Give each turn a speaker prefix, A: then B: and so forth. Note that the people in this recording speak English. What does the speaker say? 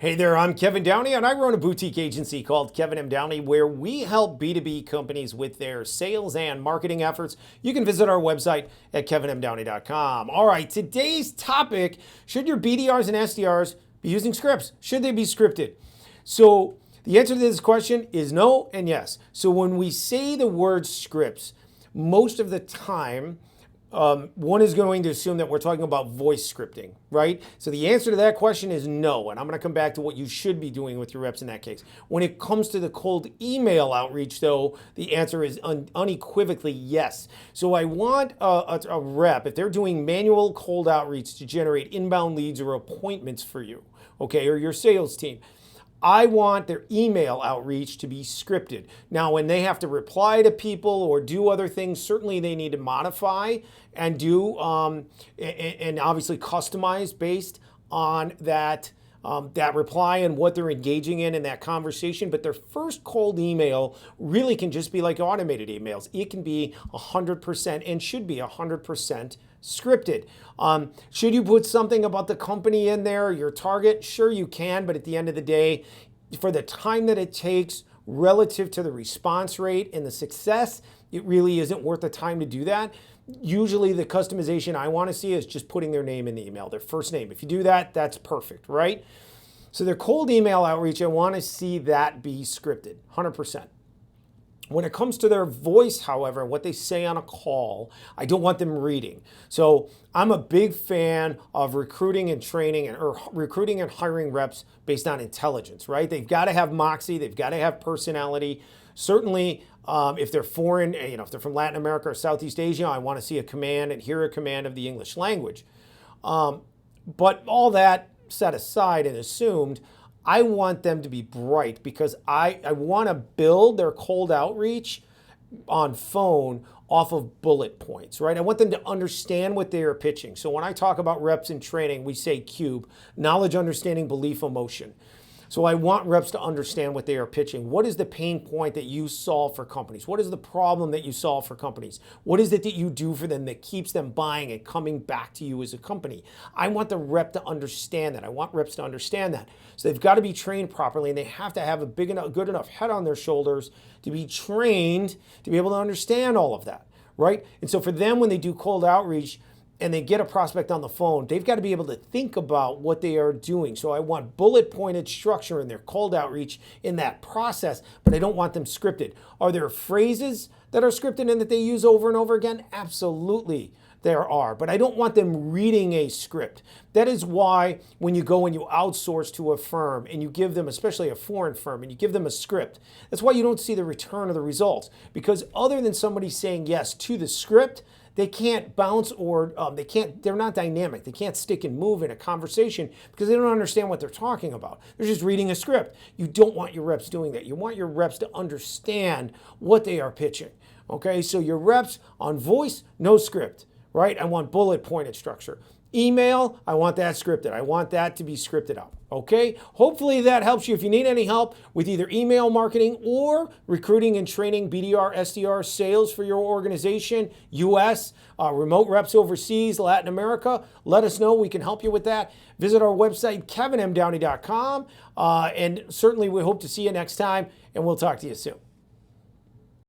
A: Hey there, I'm Kevin Downey, and I run a boutique agency called Kevin M. Downey, where we help B2B companies with their sales and marketing efforts. You can visit our website at kevinmdowney.com. All right, today's topic, should your BDRs and SDRs be using scripts? Should they be scripted? So the answer to this question is no and yes. So when we say the word scripts, most of the time, one is going to assume that we're talking about voice scripting, right? So the answer to that question is no, and I'm going to come back to what you should be doing with your reps in that case. When it comes to the cold email outreach, though, the answer is unequivocally yes. So I want a rep, if they're doing manual cold outreach to generate inbound leads or appointments for you, okay, or your sales team, I want their email outreach to be scripted. Now, when they have to reply to people or do other things, certainly they need to modify and do, and obviously customize based on that reply and what they're engaging in that conversation. But their first cold email really can just be like automated emails. It can be 100% and should be 100% scripted. Should you put something about the company in there, your target? Sure you can, but at the end of the day, for the time that it takes relative to the response rate and the success, it really isn't worth the time to do that. Usually the customization I want to see is just putting their name in the email, their first name. If you do that, that's perfect, right? So their cold email outreach, I want to see that be scripted, 100%. When it comes to their voice, however, what they say on a call, I don't want them reading. So I'm a big fan of recruiting and training or recruiting and hiring reps based on intelligence, right? They've got to have moxie. They've got to have personality. Certainly, if they're foreign, if they're from Latin America or Southeast Asia, I want to see a command and hear a command of the English language. But all that set aside and assumed, I want them to be bright because I want to build their cold outreach on phone off of bullet points, right? I want them to understand what they are pitching. So when I talk about reps in training, we say CUBE, knowledge, understanding, belief, emotion. So I want reps to understand what they are pitching. What is the pain point that you solve for companies? What is the problem that you solve for companies? What is it that you do for them that keeps them buying and coming back to you as a company? I want the rep to understand that. I want reps to understand that. So they've got to be trained properly, and they have to have a big enough, good enough head on their shoulders to be trained to be able to understand all of that, right? And so for them, when they do cold outreach, and they get a prospect on the phone, they've got to be able to think about what they are doing. So I want bullet pointed structure in their cold outreach in that process, but I don't want them scripted. Are there phrases that are scripted and that they use over and over again? Absolutely there are, but I don't want them reading a script. That is why when you go and you outsource to a firm and you give them, especially a foreign firm, and you give them a script, that's why you don't see the return of the results. Because other than somebody saying yes to the script, they can't bounce or they're not dynamic. They can't stick and move in a conversation because they don't understand what they're talking about. They're just reading a script. You don't want your reps doing that. You want your reps to understand what they are pitching. Okay, so your reps on voice, no script, right? I want bullet pointed structure. Email, I want that scripted. I want that to be scripted out. Okay, hopefully that helps you. If you need any help with either email marketing or recruiting and training BDR, SDR sales for your organization, US, remote reps overseas, Latin America, let us know. We can help you with that. Visit our website, kevinmdowney.com, and certainly we hope to see you next time, and we'll talk to you soon.